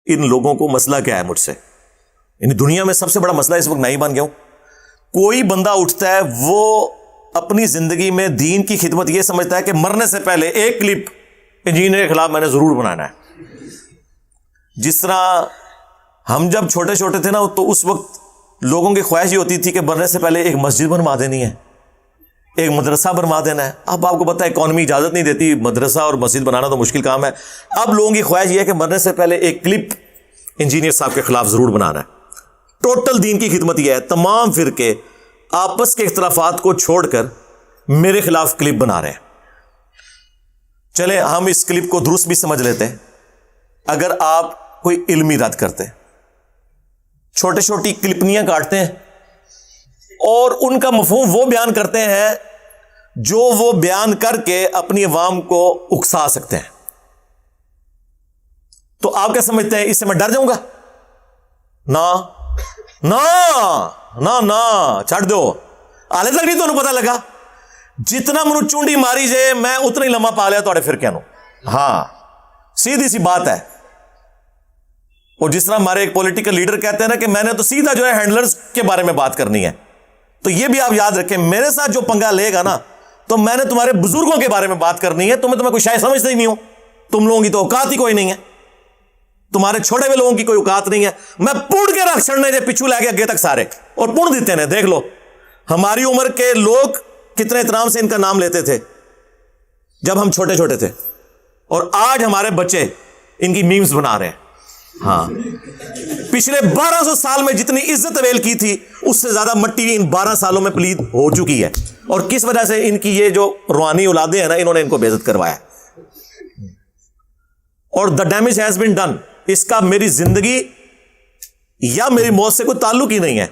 ان لوگوں کو مسئلہ کیا ہے مجھ سے؟ یعنی دنیا میں سب سے بڑا مسئلہ اس وقت میں ہی بن گیا ہوں. کوئی بندہ اٹھتا ہے وہ اپنی زندگی میں دین کی خدمت یہ سمجھتا ہے کہ مرنے سے پہلے ایک کلپ انجینئر کے خلاف میں نے ضرور بنانا ہے. جس طرح ہم جب چھوٹے چھوٹے تھے نا تو اس وقت لوگوں کی خواہش یہ ہوتی تھی کہ مرنے سے پہلے ایک مسجد بنوا دینی ہے, ایک مدرسہ بنوا دینا ہے. اب آپ کو پتہ ہے اکانومی اجازت نہیں دیتی, مدرسہ اور مسجد بنانا تو مشکل کام ہے. اب لوگوں کی خواہش یہ ہے کہ مرنے سے پہلے ایک کلپ انجینئر صاحب کے خلاف ضرور بنانا ہے. ٹوٹل دین کی خدمت یہ ہے, تمام فرقے آپس کے اختلافات کو چھوڑ کر میرے خلاف کلپ بنا رہے ہیں. چلے ہم اس کلپ کو درست بھی سمجھ لیتے ہیں اگر آپ کوئی علمی رد کرتے, چھوٹی چھوٹی کلپنیاں کاٹتے ہیں اور ان کا مفہوم وہ بیان کرتے ہیں جو وہ بیان کر کے اپنی عوام کو اکسا سکتے ہیں. تو آپ کیا سمجھتے ہیں اس سے میں ڈر جاؤں گا؟ نا نا نا نا چھڑ دو. آلے تک نہیں تو پتہ لگا جتنا منو چونڈی ماری جائے میں اتنا ہی لمحہ پا لیا توڑے فرقے نو. ہاں سیدھی سی بات ہے. اور جس طرح ہمارے ایک پولیٹیکل لیڈر کہتے ہیں نا کہ میں نے تو سیدھا جو ہے ہینڈلرز کے بارے میں بات کرنی ہے, تو یہ بھی آپ یاد رکھیں میرے ساتھ جو پنگا لے گا نا تو میں نے تمہارے بزرگوں کے بارے میں بات کرنی ہے. تمہیں کوئی شاید سمجھتے ہی نہیں ہو, تم لوگوں کی تو اوقات ہی کوئی نہیں ہے, تمہارے چھوڑے ہوئے لوگوں کی کوئی اوقات نہیں ہے. میں پوڑ کے رکھ چھڑنے جے پچھو لے کے اگے تک سارے اور پوڑ دیتے ہیں. دیکھ لو ہماری عمر کے لوگ کتنے احترام سے ان کا نام لیتے تھے جب ہم چھوٹے چھوٹے تھے, اور آج ہمارے بچے ان کی میمز بنا رہے ہیں. ہاں پچھلے 1200 سال میں جتنی عزت اویل کی تھی اس سے زیادہ مٹی ان 12 سالوں میں پلید ہو چکی ہے. اور کس وجہ سے؟ ان کی یہ جو روحانی اولادیں ہیں نا, انہوں نے ان کو بے عزت کروایا. اور the damage has been done. اس کا میری زندگی یا میری موت سے کوئی تعلق ہی نہیں ہے.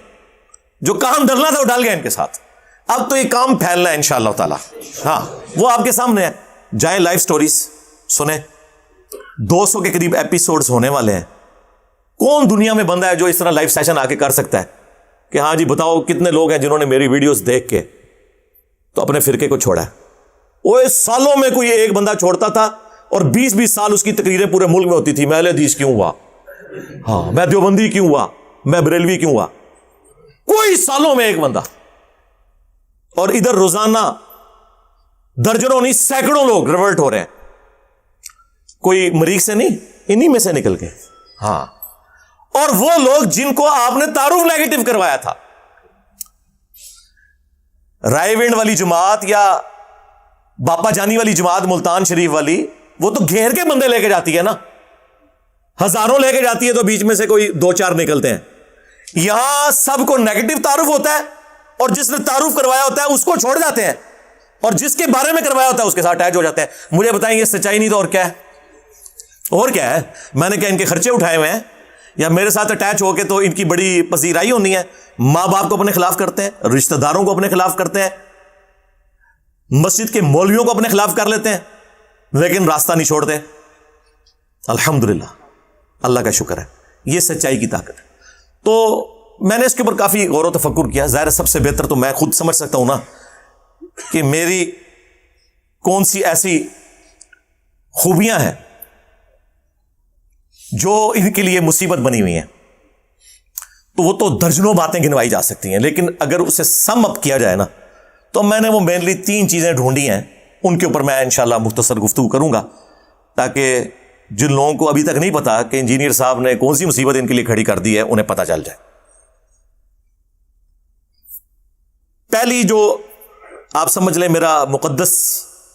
جو کام ڈلنا تھا وہ ڈل گیا ان کے ساتھ. اب تو یہ کام پھیلنا ہے انشاءاللہ تعالی. ہاں وہ آپ کے سامنے ہے. جائیں لائف سٹوریز سنیں, 200 کے قریب ایپیسوڈز ہونے والے ہیں. کون دنیا میں بندہ ہے جو اس طرح لائف سیشن آ کے کر سکتا ہے کہ ہاں جی بتاؤ کتنے لوگ ہیں جنہوں نے میری ویڈیوز دیکھ کے تو اپنے فرقے کو چھوڑا ہے. وہ سالوں میں کوئی ایک بندہ چھوڑتا تھا اور 20-20 سال اس کی تقریریں پورے ملک میں ہوتی تھی, میں اہل حدیث کیوں ہوا, ہاں میں دیوبندی کیوں ہوا, میں بریلوی کیوں ہوا. کوئی سالوں میں ایک بندہ. اور ادھر روزانہ درجنوں نہیں سینکڑوں لوگ ریورٹ ہو رہے ہیں. کوئی مریخ سے نہیں, انہی میں سے نکل کے. ہاں اور وہ لوگ جن کو آپ نے تعارف نیگیٹو کروایا تھا, رائے ونڈ والی جماعت یا باپا جانی والی جماعت ملتان شریف والی, وہ تو گھیر کے بندے لے کے جاتی ہے نا, ہزاروں لے کے جاتی ہے تو بیچ میں سے کوئی 2-4 نکلتے ہیں. یہاں سب کو نیگیٹو تعارف ہوتا ہے اور جس نے تعارف کروایا ہوتا ہے اس کو چھوڑ جاتے ہیں, اور جس کے بارے میں کروایا ہوتا ہے اس کے ساتھ اٹیچ ہو جاتے ہیں. مجھے بتائیں یہ سچائی نہیں تو اور کیا ہے؟ اور کیا ہے؟ میں نے کیا ان کے خرچے اٹھائے ہوئے ہیں یا میرے ساتھ اٹیچ ہو کے تو ان کی بڑی پذیرائی ہونی ہے؟ ماں باپ کو اپنے خلاف کرتے ہیں, رشتہ داروں کو اپنے خلاف کرتے ہیں, مسجد کے مولویوں کو اپنے خلاف کر لیتے ہیں, لیکن راستہ نہیں چھوڑتے. الحمدللہ اللہ کا شکر ہے, یہ سچائی کی طاقت ہے. تو میں نے اس کے اوپر کافی غور و تفکر کیا. ظاہر سب سے بہتر تو میں خود سمجھ سکتا ہوں نا کہ میری کون سی ایسی خوبیاں ہیں جو ان کے لیے مصیبت بنی ہوئی ہیں. تو وہ تو درجنوں باتیں گنوائی جا سکتی ہیں, لیکن اگر اسے سم اپ کیا جائے نا تو میں نے وہ مینلی 3 چیزیں ڈھونڈی ہیں. ان کے اوپر میں انشاءاللہ مختصر گفتگو کروں گا تاکہ جن لوگوں کو ابھی تک نہیں پتا کہ انجینئر صاحب نے کون سی مصیبت ان کے لیے کھڑی کر دی ہے انہیں پتا چل جائے. پہلی جو آپ سمجھ لیں میرا مقدس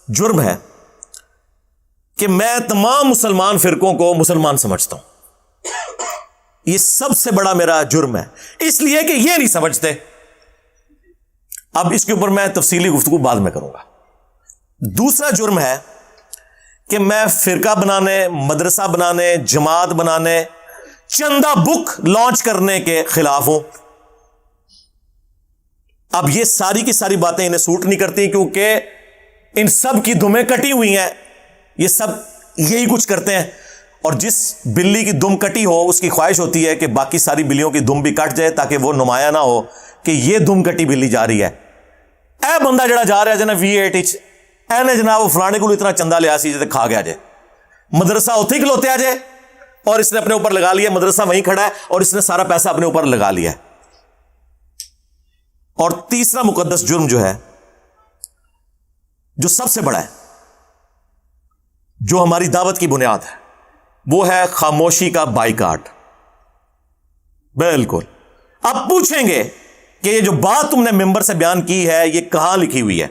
جرم ہے کہ میں تمام مسلمان فرقوں کو مسلمان سمجھتا ہوں. یہ سب سے بڑا میرا جرم ہے, اس لیے کہ یہ نہیں سمجھتے. اب اس کے اوپر میں تفصیلی گفتگو بعد میں کروں گا. دوسرا جرم ہے کہ میں فرقہ بنانے, مدرسہ بنانے, جماعت بنانے, چندہ بک لانچ کرنے کے خلاف ہوں. اب یہ ساری کی ساری باتیں انہیں سوٹ نہیں کرتی کیونکہ ان سب کی دمیں کٹی ہوئی ہیں. یہ سب یہی کچھ کرتے ہیں, اور جس بلی کی دم کٹی ہو اس کی خواہش ہوتی ہے کہ باقی ساری بلیوں کی دم بھی کٹ جائے تاکہ وہ نمایاں نہ ہو کہ یہ دم کٹی بلی جا رہی ہے. اے بندہ جڑا جا رہا ہے جنا V8 اے نے جناب وہ فلانے کو اتنا چندہ لیا سی جے کھا گیا جے, مدرسہ اتھے کھلوتے آ جائے اور اس نے اپنے اوپر لگا لیا, مدرسہ وہیں کھڑا ہے اور اس نے سارا پیسہ اپنے اوپر لگا لیا ہے. اور تیسرا مقدس جرم جو ہے, جو سب سے بڑا ہے, جو ہماری دعوت کی بنیاد ہے, وہ ہے خاموشی کا بائیکاٹ. بالکل. اب پوچھیں گے کہ یہ جو بات تم نے ممبر سے بیان کی ہے یہ کہاں لکھی ہوئی ہے,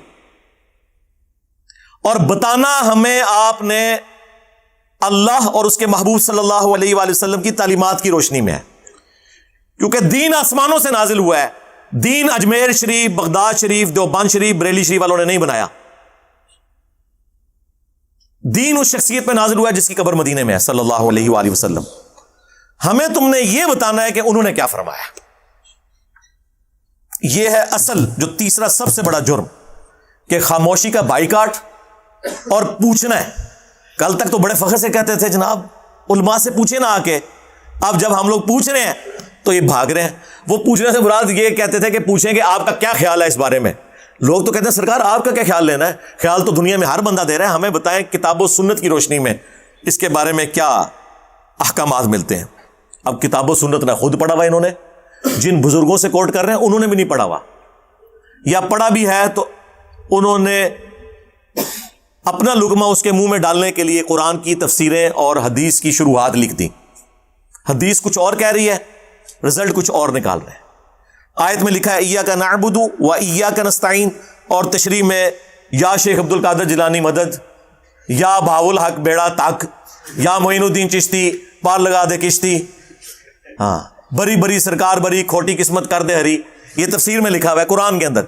اور بتانا ہمیں آپ نے اللہ اور اس کے محبوب صلی اللہ علیہ وآلہ وسلم کی تعلیمات کی روشنی میں ہے, کیونکہ دین آسمانوں سے نازل ہوا ہے. دین اجمیر شریف, بغداد شریف, دیوبند شریف, بریلی شریف والوں نے نہیں بنایا. دین اس شخصیت پہ نازل ہوا ہے جس کی قبر مدینے میں ہے صلی اللہ علیہ وآلہ وسلم. ہمیں تم نے یہ بتانا ہے کہ انہوں نے کیا فرمایا. یہ ہے اصل جو تیسرا سب سے بڑا جرم, کہ خاموشی کا بائیکاٹ اور پوچھنا ہے. کل تک تو بڑے فخر سے کہتے تھے جناب علماء سے پوچھے نہ آ کے, اب جب ہم لوگ پوچھ رہے ہیں تو یہ بھاگ رہے ہیں. وہ پوچھنے سے مراد یہ کہتے تھے کہ پوچھیں کہ آپ کا کیا خیال ہے اس بارے میں. لوگ تو کہتے ہیں سرکار آپ کا کیا خیال لینا ہے, خیال تو دنیا میں ہر بندہ دے رہا ہے, ہمیں بتائیں کتاب و سنت کی روشنی میں اس کے بارے میں کیا احکامات ملتے ہیں. اب کتاب و سنت نہ خود پڑھا ہوا انہوں نے, جن بزرگوں سے کوٹ کر رہے ہیں انہوں نے بھی نہیں پڑھا ہوا, یا پڑھا بھی ہے تو انہوں نے اپنا لقمہ اس کے منہ میں ڈالنے کے لیے قرآن کی تفسیریں اور حدیث کی شروحات لکھ دی. حدیث کچھ اور کہہ رہی ہے, رزلٹ کچھ اور نکال رہے ہیں. آیت میں لکھا ہے ایاک نعبد و ایاک نستعین, اور تشریح میں یا شیخ عبد القادر جیلانی مدد, یا بہاء الحق بیڑا تک, یا معین الدین چشتی پار لگا دے کشتی, ہاں بری بری سرکار بری کھوٹی قسمت کر دے ہری. یہ تفسیر میں لکھا ہوا ہے قرآن کے اندر.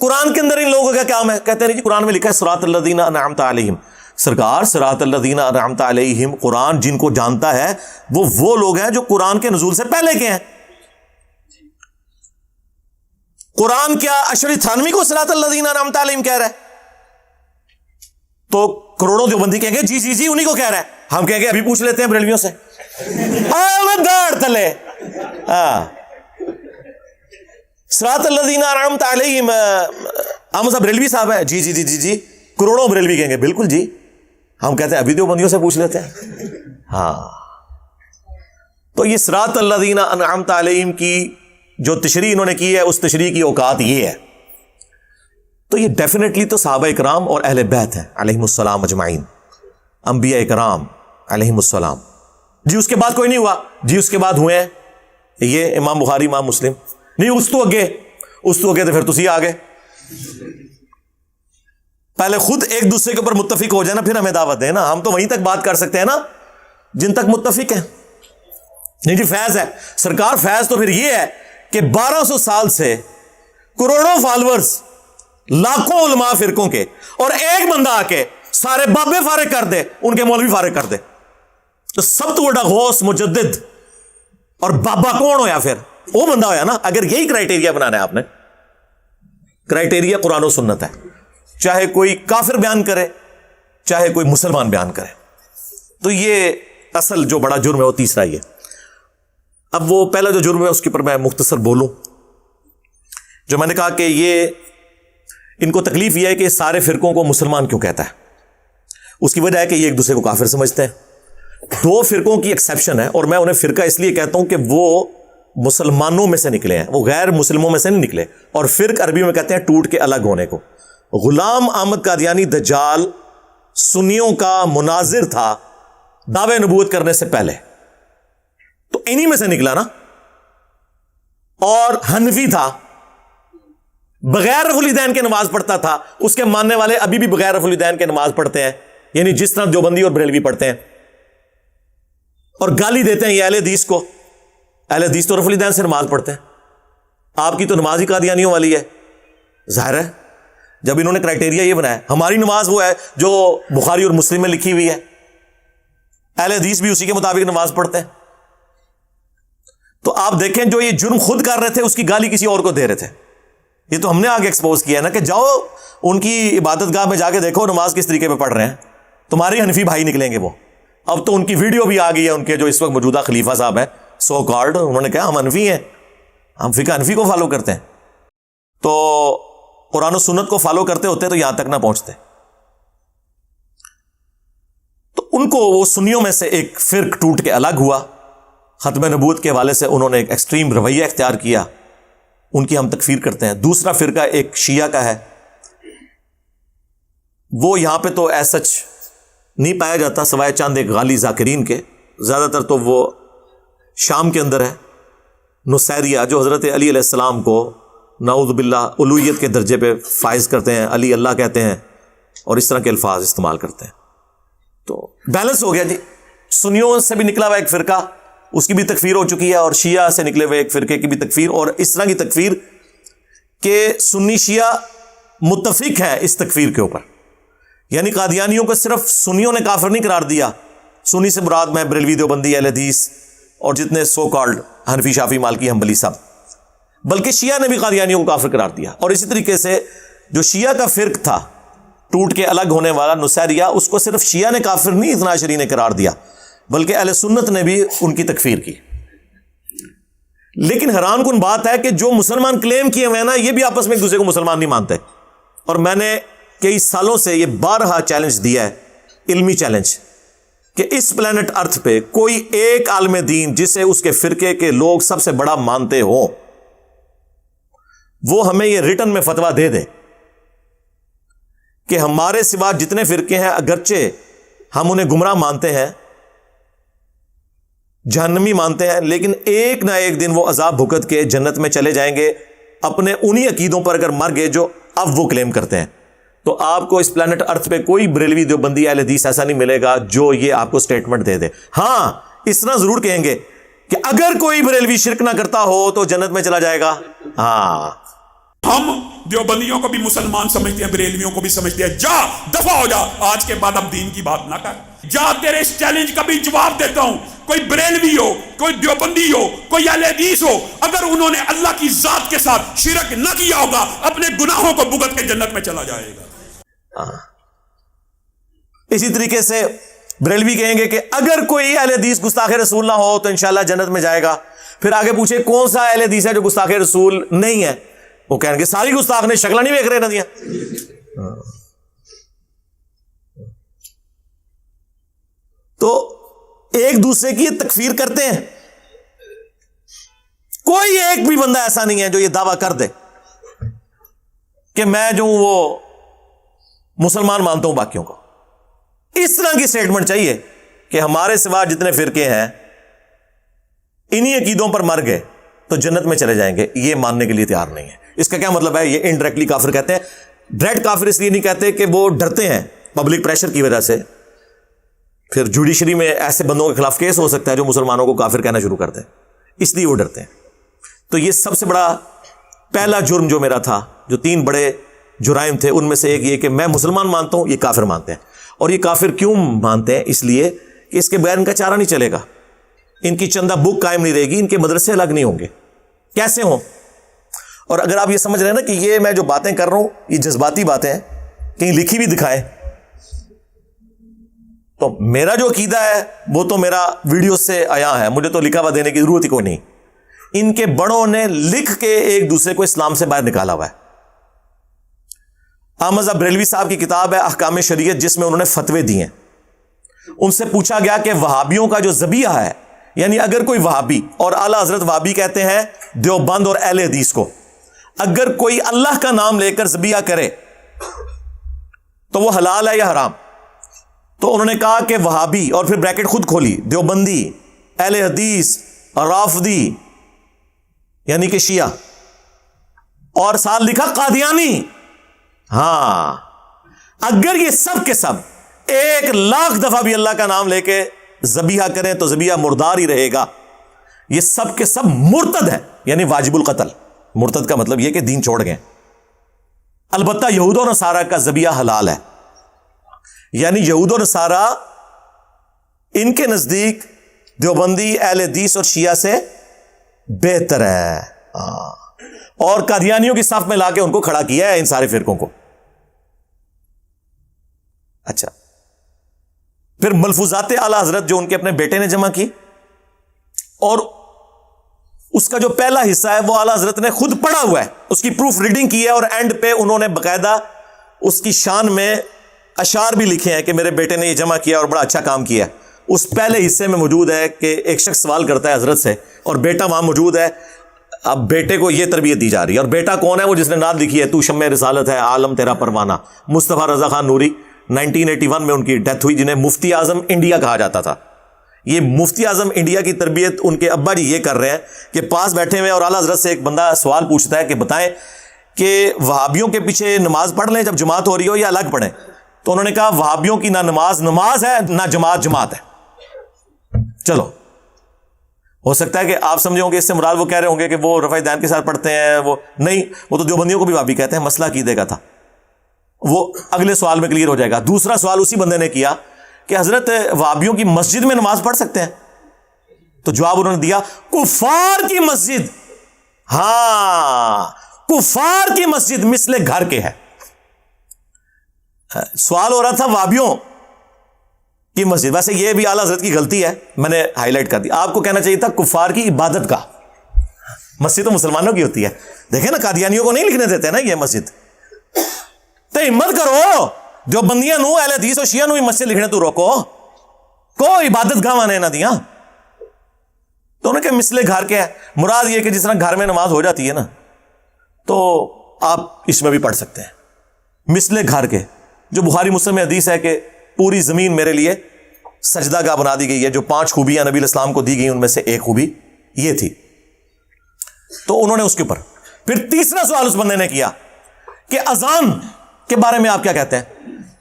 قرآن کے اندر ان لوگوں کا کیا ہے, کہتے ہیں جی قرآن میں لکھا ہے صراط الذین انعمت علیہم. سرکار صراط الذین انعمت علیہم, قرآن جن کو جانتا ہے وہ لوگ ہیں جو قرآن کے نزول سے پہلے کے ہیں. قرآن کیا اشری تھانوی کو صراط الذین انعمت علیہم کہہ رہا ہے, تو کروڑوں دیوبندی کہیں گے جی جی جی انہی کو کہہ رہا ہے. ہم کہیں گے ابھی پوچھ لیتے ہیں بریلویوں سے, داڑ تلے صراط الذین انعمت علیہم. احمد صاحب بریلوی صاحب ہے, جی جی جی جی جی کروڑوں بریلوی کہیں گے بالکل جی. ہم کہتے ہیں ابھی دیوبندیوں سے پوچھ لیتے ہیں. ہاں تو یہ صراط الذین انعمت علیہم کی جو تشریح انہوں نے کی ہے, اس تشریح کی اوقات یہ ہے. تو یہ ڈیفینیٹلی تو صحابہ اکرام اور اہل بیت ہیں علیہم السلام اجمعین, انبیاء اکرام علیہم السلام. جی اس کے بعد کوئی نہیں ہوا, جی اس کے بعد ہوئے ہیں یہ امام بخاری امام مسلم, نہیں اس تو اگے تو پھر تسی آگے. پہلے خود ایک دوسرے کے اوپر متفق ہو جائے نا, پھر ہمیں دعوت دیں نا. ہم تو وہیں تک بات کر سکتے ہیں نا جن تک متفق ہیں. نہیں جی فیض ہے سرکار, فیض تو پھر یہ ہے کہ 1200 سال سے کروڑوں فالورز, لاکھوں علماء فرقوں کے, اور ایک بندہ آ کے سارے بابے فارغ کر دے, ان کے مولوی فارغ کر دے. تو سب تو بڑا غوث مجدد اور بابا کون ہویا, پھر وہ بندہ ہویا نا. اگر یہی کرائٹیریا بنانا ہے آپ نے, کرائٹیریا قرآن و سنت ہے, چاہے کوئی کافر بیان کرے چاہے کوئی مسلمان بیان کرے. تو یہ اصل جو بڑا جرم ہے وہ تیسرا ہی ہے. اب وہ پہلا جو جرم ہے اس کے اوپر میں مختصر بولوں. جو میں نے کہا کہ یہ ان کو تکلیف یہ ہے کہ سارے فرقوں کو مسلمان کیوں کہتا ہے, اس کی وجہ ہے کہ یہ ایک دوسرے کو کافر سمجھتے ہیں. 2 فرقوں کی ایکسیپشن ہے, اور میں انہیں فرقہ اس لیے کہتا ہوں کہ وہ مسلمانوں میں سے نکلے ہیں, وہ غیر مسلموں میں سے نہیں نکلے. اور فرق عربی میں کہتے ہیں ٹوٹ کے الگ ہونے کو. غلام احمد قادیانی دجال سنیوں کا مناظر تھا دعوے نبوت کرنے سے پہلے, تو انہی میں سے نکلا نا. اور حنفی تھا, بغیر رفع الیدین کے نماز پڑھتا تھا. اس کے ماننے والے ابھی بھی بغیر رفع الیدین کے نماز پڑھتے ہیں, یعنی جس طرح دیوبندی اور بریلوی پڑھتے ہیں, اور گالی دیتے ہیں یہ اہل حدیث کو. اہل حدیث تو رفع الیدین سے نماز پڑھتے ہیں, آپ کی تو نماز ہی قادیانیوں والی ہے. ظاہر ہے جب انہوں نے کرائٹیریا یہ بنایا, ہماری نماز وہ ہے جو بخاری اور مسلم میں لکھی ہوئی ہے, اہل حدیث بھی اسی کے مطابق نماز پڑھتے ہیں. تو آپ دیکھیں جو یہ جرم خود کر رہے تھے اس کی گالی کسی اور کو دے رہے تھے. یہ تو ہم نے آگے ایکسپوز کیا ہے نا کہ جاؤ ان کی عبادت گاہ میں جا کے دیکھو نماز کس طریقے پہ پڑھ رہے ہیں, تمہارے حنفی بھائی نکلیں گے وہ. اب تو ان کی ویڈیو بھی آ گئی ہے, ان کے جو اس وقت موجودہ خلیفہ صاحب ہیں سو کارڈ, انہوں نے کہا ہم حنفی ہیں, ہم فقہ حنفی کو فالو کرتے ہیں. تو قرآن و سنت کو فالو کرتے ہوتے تو یہاں تک نہ پہنچتے. تو ان کو وہ سنیوں میں سے ایک فرق ٹوٹ کے الگ ہوا، ختم نبوت کے حوالے سے انہوں نے ایک ایکسٹریم رویہ اختیار کیا، ان کی ہم تکفیر کرتے ہیں۔ دوسرا فرقہ ایک شیعہ کا ہے، وہ یہاں پہ تو ایسا نہیں پایا جاتا سوائے چند ایک غالی ذاکرین کے، زیادہ تر تو وہ شام کے اندر ہے، نصیریہ، جو حضرت علی علیہ السلام کو نعوذ باللہ الوہیت کے درجے پہ فائز کرتے ہیں، علی اللہ کہتے ہیں اور اس طرح کے الفاظ استعمال کرتے ہیں۔ تو بیلنس ہو گیا جی، سنیوں سے بھی نکلا ہوا ایک فرقہ، اس کی بھی تکفیر ہو چکی ہے، اور شیعہ سے نکلے ہوئے ایک فرقے کی بھی تکفیر، اور اس طرح کی تکفیر کہ سنی شیعہ متفق ہے اس تکفیر کے اوپر، یعنی قادیانیوں کو صرف سنیوں نے کافر نہیں قرار دیا، سنی سے مراد میں بریلوی، دیوبندی، اہل حدیث اور جتنے سو کالڈ حنفی، شافعی، مالکی، حنبلی سب، بلکہ شیعہ نے بھی قادیانیوں کو کافر قرار دیا۔ اور اسی طریقے سے جو شیعہ کا فرق تھا ٹوٹ کے الگ ہونے والا نصیریہ، اس کو صرف شیعہ نے کافر نہیں، اثنا عشری نے قرار دیا، بلکہ اہل سنت نے بھی ان کی تکفیر کی۔ لیکن حیران کن بات ہے کہ جو مسلمان کلیم کیے ہوئے ہیں نا، یہ بھی آپس میں ایک دوسرے کو مسلمان نہیں مانتے، اور میں نے کئی سالوں سے یہ بارہا چیلنج دیا ہے، علمی چیلنج، کہ اس پلانٹ ارتھ پہ کوئی ایک عالم دین جسے اس کے فرقے کے لوگ سب سے بڑا مانتے ہوں، وہ ہمیں یہ ریٹن میں فتویٰ دے دے کہ ہمارے سوا جتنے فرقے ہیں، اگرچہ ہم انہیں گمراہ مانتے ہیں، جہنمی مانتے ہیں، لیکن ایک نہ ایک دن وہ عذاب بھگت کے جنت میں چلے جائیں گے اپنے انہی عقیدوں پر اگر مر گئے جو اب وہ کلیم کرتے ہیں۔ تو آپ کو اس پلانٹ ارتھ پہ کوئی بریلوی، دیوبندی، اہل حدیث ایسا نہیں ملے گا جو یہ آپ کو سٹیٹمنٹ دے دے۔ ہاں، اس طرح ضرور کہیں گے کہ اگر کوئی بریلوی شرک نہ کرتا ہو تو جنت میں چلا جائے گا۔ ہاں، ہم دیوبندیوں کو بھی مسلمان سمجھتے ہیں، بریلویوں کو بھی سمجھتے ہیں۔ جا دفع ہو جا، آج کے بعد اب دین کی بات نہ کر۔ جا، تیرے اس چیلنج کا بھی جواب دیتا ہوں، کوئی بریلوی ہو، کوئی دیوبندی ہو، کوئی اہل حدیث ہو، اگر انہوں نے اللہ کی ذات کے ساتھ شرک نہ کیا ہوگا، اپنے گناہوں کو بھگت کے جنت میں چلا جائے گا۔ اسی طریقے سے بریلوی کہیں گے کہ اگر کوئی اہل حدیث گستاخ رسول نہ ہو تو انشاءاللہ جنت میں جائے گا۔ پھر آگے پوچھے کون سا اہل حدیث ہے جو گستاخ رسول نہیں ہے، وہ کہیں گے ساری گستاخ نے، شکلہ نہیں دیکھ رہے ندیاں۔ تو ایک دوسرے کی تکفیر کرتے ہیں، کوئی ایک بھی بندہ ایسا نہیں ہے جو یہ دعویٰ کر دے کہ میں جو وہ مسلمان مانتا ہوں باقیوں کو۔ اس طرح کی سٹیٹمنٹ چاہیے کہ ہمارے سوا جتنے فرقے ہیں انہی عقیدوں پر مر گئے تو جنت میں چلے جائیں گے، یہ ماننے کے لیے تیار نہیں ہے۔ اس کا کیا مطلب ہے؟ یہ انڈائریکٹلی کافر کہتے ہیں۔ ڈائریکٹ کافر اس لیے نہیں کہتے کہ وہ ڈرتے ہیں پبلک پریشر کی وجہ سے، پھر جوڈیشری میں ایسے بندوں کے خلاف کیس ہو سکتا ہے جو مسلمانوں کو کافر کہنا شروع کرتے ہیں، اس لیے وہ ڈرتے ہیں۔ تو یہ سب سے بڑا پہلا جرم جو میرا تھا، جو 3 بڑے جرائم تھے، ان میں سے ایک یہ کہ میں مسلمان مانتا ہوں، یہ کافر مانتے ہیں۔ اور یہ کافر کیوں مانتے ہیں؟ اس لیے کہ اس کے بغیر ان کا چارہ نہیں چلے گا، ان کی چندہ بک قائم نہیں رہے گی، ان کے مدرسے الگ نہیں ہوں گے، کیسے ہوں؟ اور اگر آپ یہ سمجھ رہے ہیں نا کہ یہ میں جو باتیں کر رہا ہوں یہ جذباتی باتیں ہیں، کہیں لکھی بھی دکھائیں، تو میرا جو عقیدہ ہے وہ تو میرا ویڈیو سے آیا ہے، مجھے تو لکھا ہوا دینے کی ضرورت ہی کوئی نہیں۔ ان کے بڑوں نے لکھ کے ایک دوسرے کو اسلام سے باہر نکالا ہوا ہے۔ احمد بریلوی صاحب کی کتاب ہے احکام شریعت، جس میں انہوں نے فتوے دیے ہیں۔ ان سے پوچھا گیا کہ وہابیوں کا جو ذبیحہ ہے، یعنی اگر کوئی وہابی، اور اعلیٰ حضرت وہابی کہتے ہیں دیوبند اور اہل حدیث کو، اگر کوئی اللہ کا نام لے کر ذبیحہ کرے تو وہ حلال ہے یا حرام؟ تو انہوں نے کہا کہ وہابی، اور پھر بریکٹ خود کھولی، دیوبندی، اہل حدیث، رافضی یعنی کہ شیعہ، اور ساتھ لکھا قادیانی۔ ہاں، اگر یہ سب کے سب 1,00,000 دفعہ بھی اللہ کا نام لے کے ذبیحہ کریں تو ذبیحہ مردار ہی رہے گا۔ یہ سب کے سب مرتد ہیں، یعنی واجب القتل۔ مرتد کا مطلب یہ کہ دین چھوڑ گئے۔ البتہ یہود و نصارہ کا ذبیحہ حلال ہے، یعنی یہود و نصارہ ان کے نزدیک دیوبندی، اہل حدیث اور شیعہ سے بہتر ہے، اور قادیانیوں کی صف میں لا کے ان کو کھڑا کیا ہے، ان سارے فرقوں کو۔ اچھا، پھر ملفوظات اعلیٰ حضرت جو ان کے اپنے بیٹے نے جمع کی، اور اس کا جو پہلا حصہ ہے وہ اعلیٰ حضرت نے خود پڑھا ہوا ہے، اس کی پروف ریڈنگ کی ہے، اور اینڈ پہ انہوں نے باقاعدہ اس کی شان میں اشعار بھی لکھے ہیں کہ میرے بیٹے نے یہ جمع کیا اور بڑا اچھا کام کیا. اس پہلے حصے میں موجود ہے کہ ایک شخص سوال کرتا ہے حضرت سے اور بیٹا وہاں موجود ہے. اب بیٹے کو یہ تربیت دی جا رہی ہے, اور بیٹا کون ہے؟ وہ جس نے نعت لکھی ہے تو شمع رسالت ہے عالم تیرا پروانہ, مصطفیٰ رضا خان نوری. 1981 میں ان کی ڈیتھ ہوئی, جنہیں مفتی اعظم انڈیا کہا جاتا تھا. یہ مفتی اعظم انڈیا کی تربیت ان کے ابا جی یہ کر رہے ہیں کہ پاس بیٹھے ہوئے اور اعلیٰ حضرت سے ایک بندہ سوال پوچھتا ہے کہ بتائیں کہ وہابیوں کے پیچھے نماز پڑھ لیں جب جماعت ہو رہی ہو یا الگ پڑھیں؟ تو انہوں نے کہا وہابیوں کی نہ نماز ہے نہ جماعت ہے. چلو, ہو سکتا ہے کہ آپ سمجھے ہوں گے اس سے مراد وہ کہہ رہے ہوں گے کہ وہ رفع دین کے ساتھ پڑھتے ہیں. وہ نہیں, وہ تو دیوبندیوں کو بھی وہابی کہتے ہیں. مسئلہ عقیدے کا تھا, وہ اگلے سوال میں کلیئر ہو جائے گا. دوسرا سوال اسی بندے نے کیا کہ حضرت وہابیوں کی مسجد میں نماز پڑھ سکتے ہیں؟ تو جواب انہوں نے دیا کفار کی مسجد, ہاں کفار کی مسجد مثل گھر کے ہے. سوال ہو رہا تھا وہابیوں کی مسجد. ویسے یہ بھی اعلیٰ حضرت کی غلطی ہے, میں نے ہائی لائٹ کر دی. آپ کو کہنا چاہیے تھا کفار کی عبادت کا. مسجد تو مسلمانوں کی ہوتی ہے. دیکھیں نا, قادیانیوں کو نہیں لکھنے دیتے نا یہ مسجد. تو ہمت کرو, جو بندیاں نو اہل حدیث اور شیعہ نو مسجد لکھنے تو روکو, کو عبادت گاہ آنے نہ دیا. تو انہوں نے کہا مثل گھر کے ہے. مراد یہ کہ جس طرح گھر میں نماز ہو جاتی ہے نا, تو آپ اس میں بھی پڑھ سکتے ہیں مثل گھر کے. جو بخاری مسلم میں حدیث ہے کہ پوری زمین میرے لیے سجدہ گاہ بنا دی گئی ہے. جو 5 خوبیاں نبی علیہ السلام کو دی گئی ان میں سے ایک خوبی یہ تھی. تو انہوں نے اس کے اوپر پھر تیسرا سوال اس بندے نے کیا کہ اذان کے بارے میں آپ کیا کہتے ہیں؟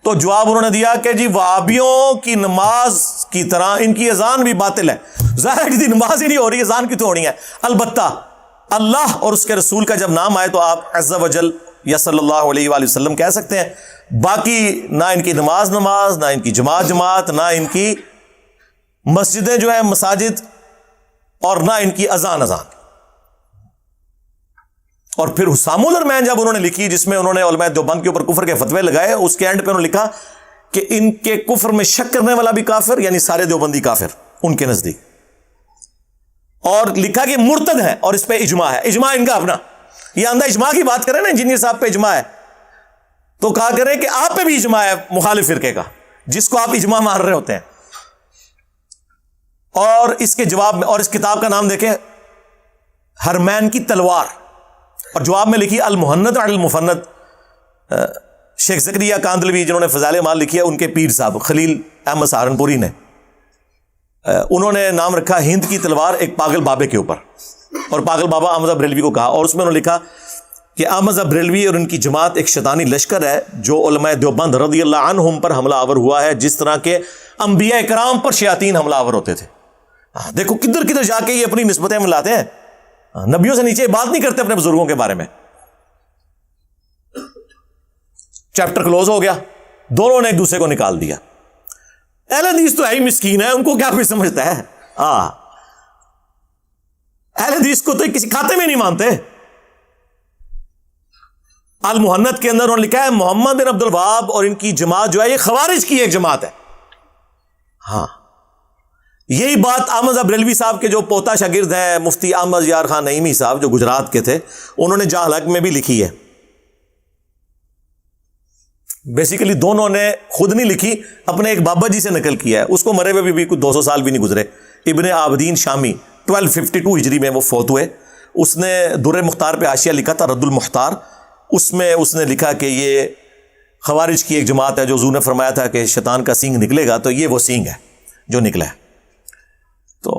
تو جواب انہوں نے دیا کہ جی وہابیوں کی نماز کی طرح ان کی اذان بھی باطل ہے. ظاہر ہے کہ نماز ہی نہیں ہو رہی, اذان کی تو ہونی ہے. البتہ اللہ اور اس کے رسول کا جب نام آئے تو آپ عز و جل یا صلی اللہ علیہ وآلہ وسلم کہہ سکتے ہیں. باقی نہ ان کی نماز نہ ان کی جماعت نہ ان کی مسجدیں جو ہیں مساجد, اور نہ ان کی اذان. اور پھر حسام الرحمن جب انہوں نے لکھی, جس میں انہوں نے علماء دیوبند کے اوپر کفر کے فتوے لگائے, اس کے اینڈ پہ انہوں نے لکھا کہ ان کے کفر میں شک کرنے والا بھی کافر, یعنی سارے دیوبندی کافر ان کے نزدیک. اور لکھا کہ مرتد ہے, اور اس پہ اجماع ہے. اجماع ان کا اپنا, یہ اندھا اجماع کی بات کریں نا, انجینئر صاحب پہ اجماع ہے تو کہا کریں کہ آپ پہ بھی اجماع ہے مخالف فرقے کا, جس کو آپ اجماع مان رہے ہوتے ہیں. اور اس کے جواب میں, اور اس کتاب کا نام دیکھیں ہرمین کی تلوار, اور جواب میں لکھی المحنت علی المفند. شیخ زکریا کاندلوی جنہوں نے فضائل اعمال لکھی ہے, ان کے پیر صاحب خلیل احمد سہارنپوری نے, انہوں نے نام رکھا ہند کی تلوار ایک پاگل بابے کے اوپر, اور پاگل بابا احمد بریلوی کو کہا. اور اس میں انہوں نے لکھا کہ احمد بریلوی اور ان کی جماعت ایک شیطانی لشکر ہے جو علماء دیوبند رضی اللہ عنہم پر حملہ آور ہوا ہے, جس طرح کے انبیاء کرام پر شیاطین حملہ آور ہوتے تھے. دیکھو کدھر کدھر جا کے یہ اپنی نسبتیں ملاتے ہیں, نبیوں سے نیچے بات نہیں کرتے اپنے بزرگوں کے بارے میں. چیپٹر کلوز ہو گیا, دونوں نے ایک دوسرے کو نکال دیا. اہل حدیث تو ہے ہی مسکین ہے, ان کو کیا کوئی سمجھتا ہے؟ اہل حدیث کو تو کسی کھاتے میں نہیں مانتے. المحنت کے اندر انہوں نے لکھا ہے محمد بن عبد الوہاب اور ان کی جماعت جو ہے یہ خوارج کی ایک جماعت ہے. ہاں, یہی بات احمد بریلوی صاحب کے جو پوتا شاگرد ہیں مفتی احمد یار خان نعیمی صاحب جو گجرات کے تھے, انہوں نے جاہ حلق میں بھی لکھی ہے. بیسیکلی دونوں نے خود نہیں لکھی, اپنے ایک بابا جی سے نقل کیا ہے. اس کو مرے ہوئے بھی کچھ 200 سال بھی نہیں گزرے. ابن عابدین شامی 1252 ہجری میں وہ فوت ہوئے. اس نے در مختار پہ حاشیہ لکھا تھا رد المختار, اس میں اس نے لکھا کہ یہ خوارج کی ایک جماعت ہے جو حضور نے فرمایا تھا کہ شیطان کا سینگ نکلے گا, تو یہ وہ سینگ ہے جو نکلا ہے. تو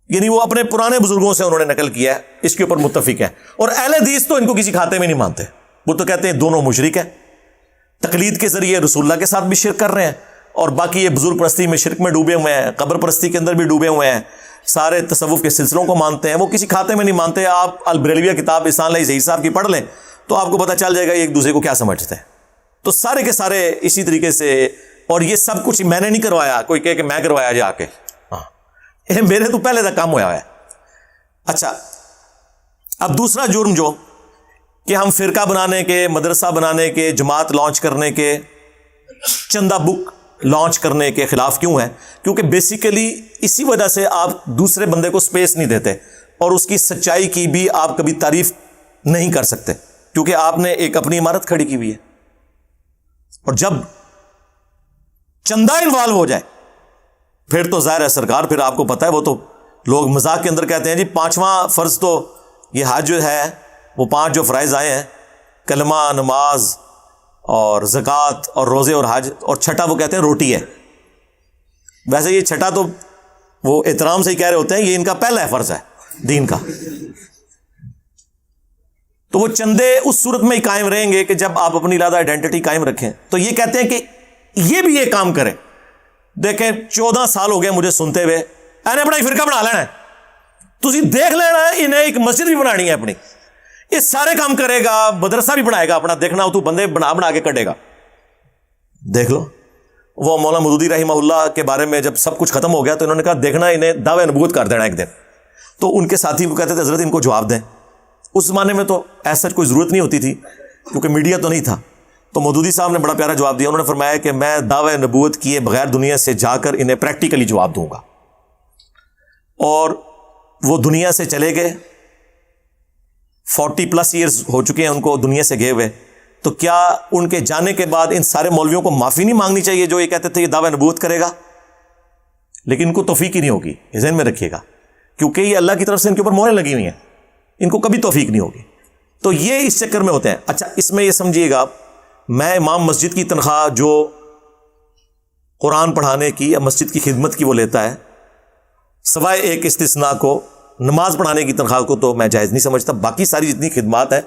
یعنی وہ اپنے پرانے بزرگوں سے انہوں نے نقل کیا ہے, اس کے اوپر متفق ہے. اور اہل حدیث تو ان کو کسی کھاتے میں نہیں مانتے, وہ تو کہتے ہیں دونوں مشرک ہیں, تقلید کے ذریعے رسول اللہ کے ساتھ بھی شرک کر رہے ہیں, اور باقی یہ بزرگ پرستی میں شرک میں ڈوبے ہوئے ہیں, قبر پرستی کے اندر بھی ڈوبے ہوئے ہیں, سارے تصوف کے سلسلوں کو مانتے ہیں, وہ کسی کھاتے میں نہیں مانتے. آپ البریلویہ کتاب احسان علیہ زہیر صاحب کی پڑھ لیں تو آپ کو پتہ چل جائے گا یہ ایک دوسرے کو کیا سمجھتے ہیں. تو سارے کے سارے اسی طریقے سے, اور یہ سب کچھ میں نے نہیں کروایا, کوئی کہے کہ میں کروایا جا کے, ہاں میرے تو پہلے تک کام ہوا ہے. اچھا, اب دوسرا جرم جو کہ ہم فرقہ بنانے کے, مدرسہ بنانے کے, جماعت لانچ کرنے کے, چندہ بک لانچ کرنے کے خلاف کیوں ہے؟ کیونکہ بیسیکلی اسی وجہ سے آپ دوسرے بندے کو سپیس نہیں دیتے, اور اس کی سچائی کی بھی آپ کبھی تعریف نہیں کر سکتے, کیونکہ آپ نے ایک اپنی عمارت کھڑی کی ہوئی ہے. اور جب چندہ انوالو ہو جائے پھر تو ظاہر ہے سرکار، پھر آپ کو پتا ہے وہ تو لوگ مذاق کے اندر کہتے ہیں جی 5واں فرض تو یہ حج جو ہے وہ 5 جو فرائض آئے ہیں، کلمہ، نماز اور زکوٰۃ اور روزے اور حج، اور چھٹا وہ کہتے ہیں روٹی ہے. ویسے یہ چھٹا تو وہ احترام سے ہی کہہ رہے ہوتے ہیں، یہ ان کا پہلا فرض ہے دین کا. تو وہ چندے اس صورت میں ہی قائم رہیں گے کہ جب آپ اپنی لادہ آئیڈینٹی قائم رکھیں. تو یہ کہتے ہیں کہ یہ بھی یہ کام کریں. دیکھیں 14 سال ہو گئے مجھے سنتے ہوئے، انہیں اپنا فرقہ بنا لینا ہے، تسی دیکھ لینا ہے، انہیں ایک مسجد بھی بنانی ہے اپنی، یہ سارے کام کرے گا، مدرسہ بھی بنائے گا اپنا، دیکھنا ہو تو بندے بنا کے کٹے گا. دیکھ لو وہ مولانا مودودی رحمہ اللہ کے بارے میں جب سب کچھ ختم ہو گیا تو انہوں نے کہا دیکھنا انہیں دعوی نبوت کر دینا ایک دن. تو ان کے ساتھی کو کہتے تھے حضرت ان کو جواب دیں. اس زمانے میں تو ایسا کوئی ضرورت نہیں ہوتی تھی کیونکہ میڈیا تو نہیں تھا. تو مودودی صاحب نے بڑا پیارا جواب دیا. انہوں نے فرمایا کہ میں دعوی نبوت کیے بغیر دنیا سے جا کر انہیں پریکٹیکلی جواب دوں گا. اور وہ دنیا سے چلے گئے، 40+ ایئرز ہو چکے ہیں ان کو دنیا سے گئے ہوئے. تو کیا ان کے جانے کے بعد ان سارے مولویوں کو معافی نہیں مانگنی چاہیے جو یہ کہتے تھے یہ دعوی نبوت کرے گا؟ لیکن ان کو توفیق ہی نہیں ہوگی، یہ ذہن میں رکھیے گا، کیونکہ یہ اللہ کی طرف سے ان کے اوپر مہریں لگی ہوئی ہیں، ان کو کبھی توفیق نہیں ہوگی. تو یہ اس چکر میں ہوتے ہیں. اچھا اس میں یہ سمجھیے گا، میں امام مسجد کی تنخواہ جو قرآن پڑھانے کی یا مسجد کی خدمت کی وہ لیتا ہے، سوائے ایک استثناء کو نماز پڑھانے کی تنخواہ کو تو میں جائز نہیں سمجھتا. باقی ساری جتنی خدمات ہیں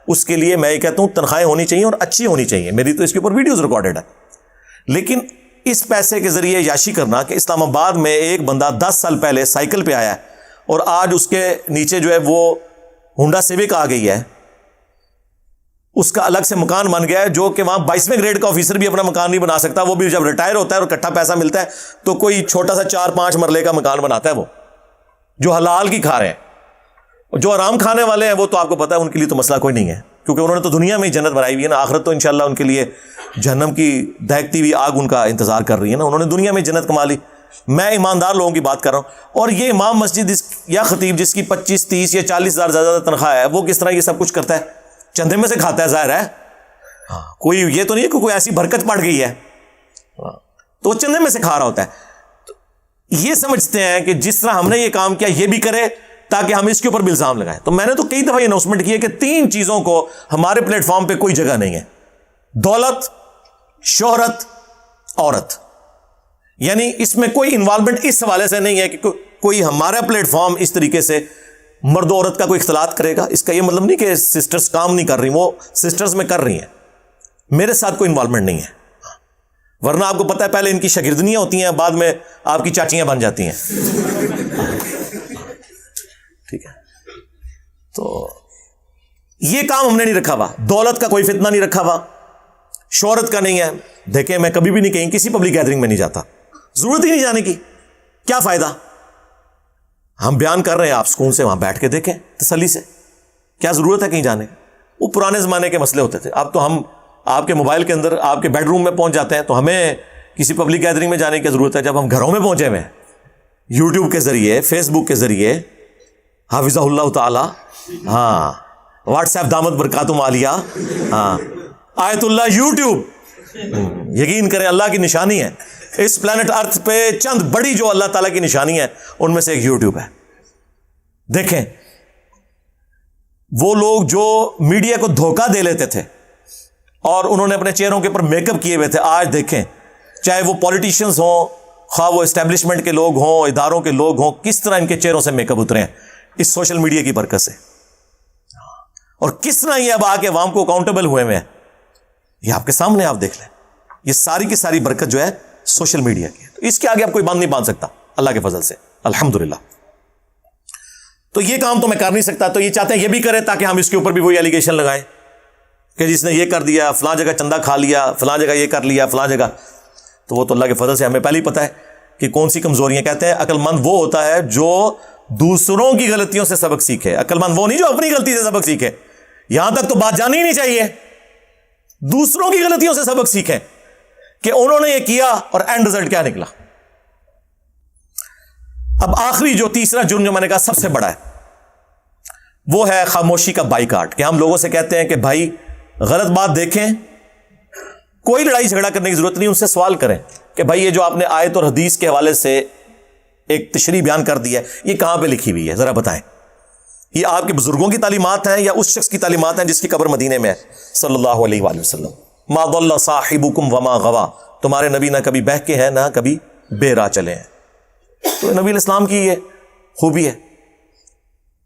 اس کے لیے میں یہ کہتا ہوں تنخواہیں ہونی چاہیے اور اچھی ہونی چاہیے. میری تو اس کے اوپر ویڈیوز ریکارڈڈ ہے. لیکن اس پیسے کے ذریعے یاشی کرنا کہ اسلام آباد میں ایک بندہ 10 سال پہلے سائیکل پہ آیا ہے اور آج اس کے نیچے جو ہے وہ ہونڈا سیوک آ گئی ہے، اس کا الگ سے مکان بن گیا ہے، جو کہ وہاں 22ویں گریڈ کا آفیسر بھی اپنا مکان نہیں بنا سکتا. وہ بھی جب ریٹائر ہوتا ہے اور اکٹھا پیسہ ملتا ہے تو کوئی چھوٹا سا 4-5 مرلے کا مکان بناتا ہے، وہ جو حلال کی کھا رہے ہیں. جو آرام کھانے والے ہیں وہ تو آپ کو پتا ہے ان کے لیے تو مسئلہ کوئی نہیں ہے، کیونکہ انہوں نے تو دنیا میں ہی جنت بنائی ہوئی ہے نا. آخرت تو انشاءاللہ ان کے لیے جہنم کی دہکتی ہوئی آگ ان کا انتظار کر رہی ہے نا. انہوں نے دنیا میں جنت کما لی. میں ایماندار لوگوں کی بات کر رہا ہوں. اور یہ امام مسجد یا خطیب جس کی 25-30 یا 40 ہزار زیادہ تنخواہ ہے، وہ کس طرح یہ سب کچھ کرتا ہے؟ چندے میں سے کھاتا ہے ظاہر ہے. کوئی یہ تو نہیں ہے کہ کوئی ایسی برکت پڑ گئی ہے تو وہ چندے میں سے کھا رہا ہوتا ہے. یہ سمجھتے ہیں کہ جس طرح ہم نے یہ کام کیا یہ بھی کرے تاکہ ہم اس کے اوپر بھی الزام لگائیں. تو میں نے تو کئی دفعہ یہ اناؤنسمنٹ کی ہے کہ 3 چیزوں کو ہمارے پلیٹ فارم پہ کوئی جگہ نہیں ہے: دولت، شہرت، عورت. یعنی اس میں کوئی انوالومنٹ اس حوالے سے نہیں ہے کہ کوئی ہمارا پلیٹ فارم اس طریقے سے مرد و عورت کا کوئی اختلاط کرے گا. اس کا یہ مطلب نہیں کہ سسٹرز کام نہیں کر رہی، وہ سسٹرز میں کر رہی ہیں، میرے ساتھ کوئی انوالومنٹ نہیں ہے. ورنہ آپ کو پتہ ہے پہلے ان کی شاگردنیاں ہوتی ہیں، بعد میں آپ کی چاچیاں بن جاتی ہیں. ٹھیک ہے، تو یہ کام ہم نے نہیں رکھا ہوا. دولت کا کوئی فتنہ نہیں رکھا ہوا، شہرت کا نہیں ہے. دیکھیں میں کبھی بھی نہیں کہیں کسی پبلک گیدرنگ میں نہیں جاتا، ضرورت ہی نہیں جانے کی. کیا فائدہ؟ ہم بیان کر رہے ہیں، آپ سکون سے وہاں بیٹھ کے دیکھیں تسلی سے. کیا ضرورت ہے کہیں جانے؟ وہ پرانے زمانے کے مسئلے ہوتے تھے. اب تو ہم آپ کے موبائل کے اندر آپ کے بیڈ روم میں پہنچ جاتے ہیں، تو ہمیں کسی پبلک گیدرنگ میں جانے کی ضرورت ہے جب ہم گھروں میں پہنچے ہوئے ہیں، یوٹیوب کے ذریعے، فیس بک کے ذریعے، حافظہ اللہ تعالی، ہاں، واٹس ایپ دامت برکاتہم عالیہ، ہاں، آیت اللہ یوٹیوب. یقین کریں اللہ کی نشانی ہے اس پلانٹ ارتھ پہ. چند بڑی جو اللہ تعالیٰ کی نشانی ہے ان میں سے ایک یوٹیوب ہے. دیکھیں وہ لوگ جو میڈیا کو دھوکہ دے لیتے تھے اور انہوں نے اپنے چہروں کے اوپر میک اپ کیے ہوئے تھے، آج دیکھیں چاہے وہ پولیٹیشنز ہوں، خواہ وہ اسٹیبلشمنٹ کے لوگ ہوں، اداروں کے لوگ ہوں، کس طرح ان کے چہروں سے میک اپ اترے ہیں اس سوشل میڈیا کی برکت سے. اور کس طرح یہ اب آ کے عوام کو اکاؤنٹیبل ہوئے ہیں، یہ آپ کے سامنے، آپ دیکھ لیں. یہ ساری کی ساری برکت جو ہے سوشل میڈیا کی. اس کے آگے آپ کوئی بند نہیں باندھ سکتا اللہ کے فضل سے، الحمدللہ. تو یہ کام تو میں کر نہیں سکتا. تو یہ چاہتے ہیں یہ بھی کرے تاکہ ہم اس کے اوپر بھی وہی ایلیگیشن لگائیں کہ جس نے یہ کر دیا، فلاں جگہ چندہ کھا لیا، فلاں جگہ یہ کر لیا، فلاں جگہ. تو وہ تو اللہ کے فضل سے ہمیں پہلے ہی پتہ ہے کہ کون سی کمزوریاں. کہتے ہیں عقل مند وہ ہوتا ہے جو دوسروں کی غلطیوں سے سبق سیکھے. عقل مند وہ نہیں جو اپنی غلطی سے سبق سیکھے. یہاں تک تو بات جانی ہی نہیں چاہیے. دوسروں کی غلطیوں سے سبق سیکھیں کہ انہوں نے یہ کیا اور اینڈ رزلٹ کیا نکلا. اب آخری جو تیسرا جرم جو میں نے کہا سب سے بڑا ہے وہ ہے خاموشی کا بائیکاٹ. کہ ہم لوگوں سے کہتے ہیں کہ بھائی غلط بات دیکھیں، کوئی لڑائی جھگڑا کرنے کی ضرورت نہیں, ان سے سوال کریں کہ بھائی یہ جو آپ نے آیت اور حدیث کے حوالے سے ایک تشریح بیان کر دی ہے, یہ کہاں پہ لکھی ہوئی ہے, ذرا بتائیں. یہ آپ کے بزرگوں کی تعلیمات ہیں یا اس شخص کی تعلیمات ہیں جس کی قبر مدینے میں ہے صلی اللہ علیہ وآلہ وسلم. ما ضل صاحبکم وما غوا, تمہارے نبی نہ کبھی بہکے ہیں نہ کبھی بے راہ چلے ہیں. تو نبی علیہ السلام کی یہ خوبی ہے.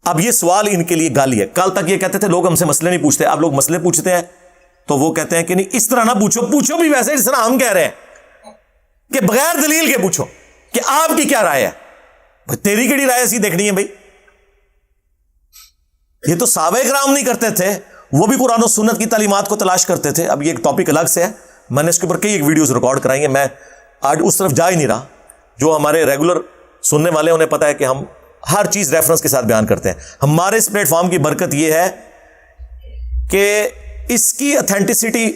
اب یہ سوال ان کے لیے گالی ہے. کل تک یہ کہتے تھے لوگ ہم سے مسئلے نہیں پوچھتے, اب لوگ مسئلے پوچھتے ہیں تو وہ کہتے ہیں کہ نہیں اس طرح نہ پوچھو, پوچھو بھی ویسے جس طرح ہم کہہ رہے ہیں کہ بغیر دلیل کے پوچھو کہ آپ کی کیا رائے ہے. تیری کیڑی رائے سی دیکھنی ہے بھائی. یہ تو صحابہ کرام نہیں کرتے تھے, وہ بھی قرآن و سنت کی تعلیمات کو تلاش کرتے تھے. اب یہ ایک ٹاپک الگ سے ہے, میں نے اس کے اوپر کئی ایک ویڈیوز ریکارڈ کرائی ہیں, میں آج اس طرف جا ہی نہیں رہا. جو ہمارے ریگولر سننے والے انہیں پتا ہے کہ ہم ہر چیز ریفرنس کے ساتھ بیان کرتے ہیں. ہمارے اس پلیٹ فارم کی برکت یہ ہے کہ اس کی اتھینٹسٹی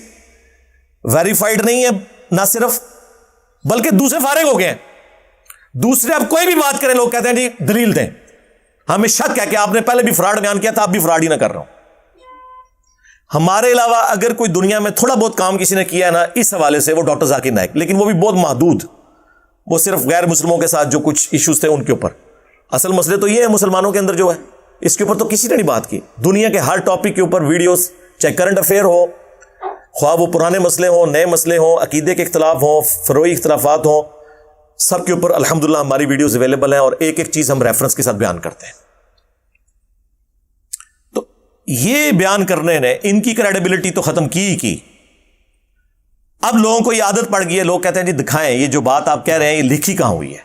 ویریفائڈ نہیں ہے نہ صرف, بلکہ دوسرے فارغ ہو گئے ہیں. دوسرے اب کوئی بھی بات کریں لوگ کہتے ہیں جی دلیل دیں. ہمیں شک ہے کہ آپ نے پہلے بھی فراڈ بیان کیا تھا, آپ بھی فراڈ ہی نہ کر رہا ہوں. ہمارے علاوہ اگر کوئی دنیا میں تھوڑا بہت کام کسی نے کیا ہے نا اس حوالے سے, وہ ڈاکٹر ذاکر نائک, لیکن وہ بھی بہت محدود. وہ صرف غیر مسلموں کے ساتھ جو کچھ ایشوز تھے ان کے اوپر. اصل مسئلے تو یہ ہے مسلمانوں کے اندر جو ہے, اس کے اوپر تو کسی نے نہیں بات کی. دنیا کے ہر ٹاپک کے اوپر ویڈیوز, چاہے کرنٹ افیئر ہو, خواہ وہ پرانے مسئلے ہوں, نئے مسئلے ہوں, عقیدے کے اختلاف ہوں, فروعی اختلافات ہوں, سب کے اوپر الحمدللہ ہماری ویڈیوز اویلیبل ہیں, اور ایک ایک چیز ہم ریفرنس کے ساتھ بیان کرتے ہیں. تو یہ بیان کرنے نے ان کی کریڈیبلٹی تو ختم کی. اب لوگوں کو یہ عادت پڑ گئی ہے, لوگ کہتے ہیں جی دکھائیں یہ جو بات آپ کہہ رہے ہیں یہ لکھی کہاں ہوئی ہے,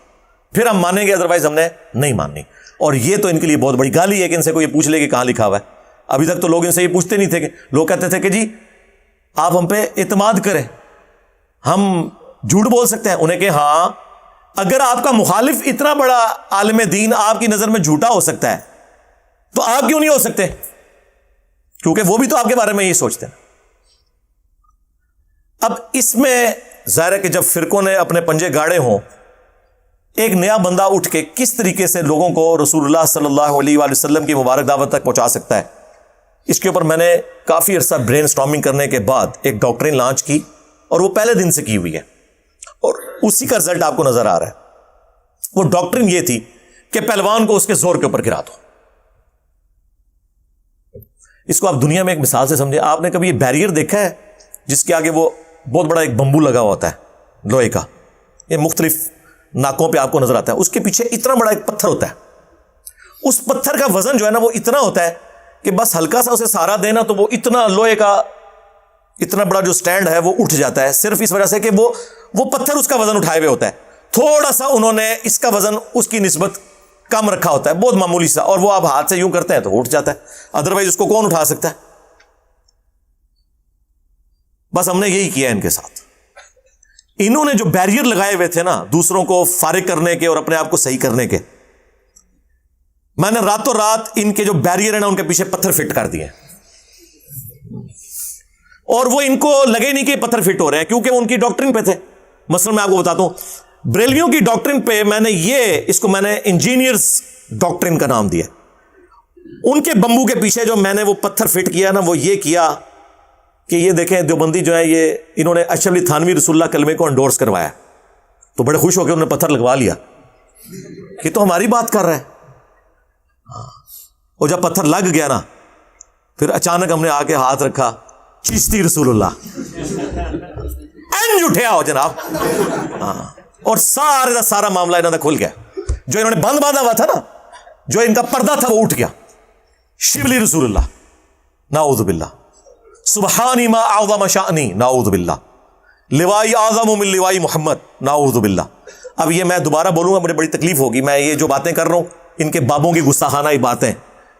پھر ہم مانیں گے, ادروائز ہم نے نہیں ماننی. اور یہ تو ان کے لیے بہت بڑی گالی ہے کہ ان سے کوئی یہ پوچھ لے کہ کہاں لکھا ہوا ہے. ابھی تک تو لوگ ان سے یہ پوچھتے نہیں تھے, کہ لوگ کہتے تھے کہ جی آپ ہم پہ اعتماد کریں, ہم جھوٹ بول سکتے ہیں. انہیں کہ ہاں اگر آپ کا مخالف اتنا بڑا عالم دین آپ کی نظر میں جھوٹا ہو سکتا ہے تو آپ کیوں نہیں ہو سکتے, کیونکہ وہ بھی تو آپ کے بارے میں یہ سوچتے ہیں. اب اس میں ظاہر ہے کہ جب فرقوں نے اپنے پنجے گاڑے ہوں, ایک نیا بندہ اٹھ کے کس طریقے سے لوگوں کو رسول اللہ صلی اللہ علیہ وآلہ وسلم کی مبارک دعوت تک پہنچا سکتا ہے, اس کے اوپر میں نے کافی عرصہ برین سٹارمنگ کرنے کے بعد ایک ڈاکٹرین لانچ کی, اور وہ پہلے دن سے کی ہوئی ہے, اور اسی کا رزلٹ آپ کو نظر آ رہا ہے. وہ ڈاکٹرین یہ تھی کہ پہلوان کو اس کے زور کے اوپر گرا دو. اس کو آپ دنیا میں ایک مثال سے سمجھیں. آپ نے کبھی یہ بیریئر دیکھا ہے جس کے آگے وہ بہت بڑا ایک بمبو لگا ہوا ہوتا ہے لوہے کا, یہ مختلف ناکوں پہ آپ کو نظر آتا ہے, اس کے پیچھے اتنا بڑا ایک پتھر ہوتا ہے. اس پتھر کا وزن جو ہے نا وہ اتنا ہوتا ہے کہ بس ہلکا سا اسے سہارا دینا تو وہ اتنا لوہے کا اتنا بڑا جو سٹینڈ ہے وہ اٹھ جاتا ہے, صرف اس وجہ سے کہ وہ پتھر اس کا وزن اٹھائے ہوئے ہوتا ہے. تھوڑا سا انہوں نے اس کا وزن اس کی نسبت کم رکھا ہوتا ہے, بہت معمولی سا, اور وہ آپ ہاتھ سے یوں کرتے ہیں تو اٹھ جاتا ہے, ادروائز اس کو کون اٹھا سکتا ہے. بس ہم نے یہی کیا ان کے ساتھ. انہوں نے جو بیریئر لگائے ہوئے تھے نا دوسروں کو فارغ کرنے کے اور اپنے آپ کو صحیح کرنے کے, میں نے راتوں رات ان کے جو بیریئر ہیں نا ان کے پیچھے پتھر فٹ کر دیے, اور وہ ان کو لگے نہیں کہ پتھر فٹ ہو رہے ہیں, کیونکہ وہ ان کی ڈاکٹرین پہ تھے. مثلا میں آپ کو بتاتا ہوں, بریلویوں کی ڈاکٹرین پہ میں نے اس کو میں نے انجینئرز ڈاکٹرین کا نام دیا. ان کے بمبو کے پیچھے جو میں نے وہ پتھر فٹ کیا نا, وہ یہ کیا کہ یہ دیکھیں دیوبندی جو ہے یہ انہوں نے اشرف علی تھانوی رسول اللہ کلمے کو انڈورس کروایا, تو بڑے خوش ہو کے انہوں نے پتھر لگوا لیا کہ تو ہماری بات کر رہا ہے. اور جب پتھر لگ گیا نا پھر اچانک ہم نے آ کے ہاتھ رکھا, چشتی رسول اللہ, اٹھیا ہو جناب. اور سارے کا سارا معاملہ انہوں نے کھل گیا. جو انہوں نے بند باندھا ہوا تھا نا, جو ان کا پردہ تھا وہ اٹھ گیا. شبلی رسول اللہ, نعوذ باللہ. سبحانی ما اعظم شأنی, نعوذ باللہ. لوائی اعظم من لوائی محمد, نعوذ باللہ. اب یہ میں دوبارہ بولوں گا مجھے بڑی تکلیف ہوگی, میں یہ جو باتیں کر رہا ہوں ان کے بابوں کی گستاخانہ ہی باتیں,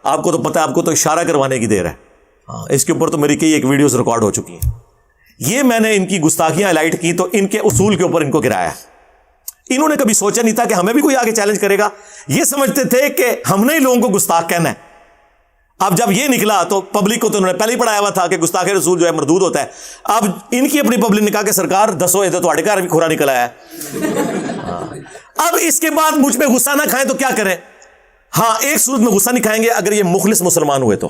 آپ کو تو پتہ ہے, آپ کو تو اشارہ کروانے کی دیر ہے. اس کے اوپر تو میری کئی ایک ویڈیوز ریکارڈ ہو چکی ہیں. یہ میں نے ان کی گستاخیاں ہائلائٹ کی تو ان کے اصول کے اوپر ان کو گرایا. انہوں نے کبھی سوچا نہیں تھا کہ ہمیں بھی کوئی آگے چیلنج کرے گا. یہ سمجھتے تھے کہ ہم نے ہی لوگوں کو گستاخ کہنا ہے. اب جب یہ نکلا تو پبلک کو تو انہوں نے پہلے ہی پڑھایا ہوا تھا کہ گستاخ رسول جو ہے مردود ہوتا ہے. اب ان کی اپنی پبلک نے کہا کہ سرکار دسو یہ تو تھوڑے گھر بھی کھورا نکل آیا ہے. اب اس کے بعد مجھ پہ غصہ نہ کھائیں تو کیا کریں. ہاں ایک صورت میں غصہ نہیں کھائیں گے, اگر یہ مخلص مسلمان ہوئے تو.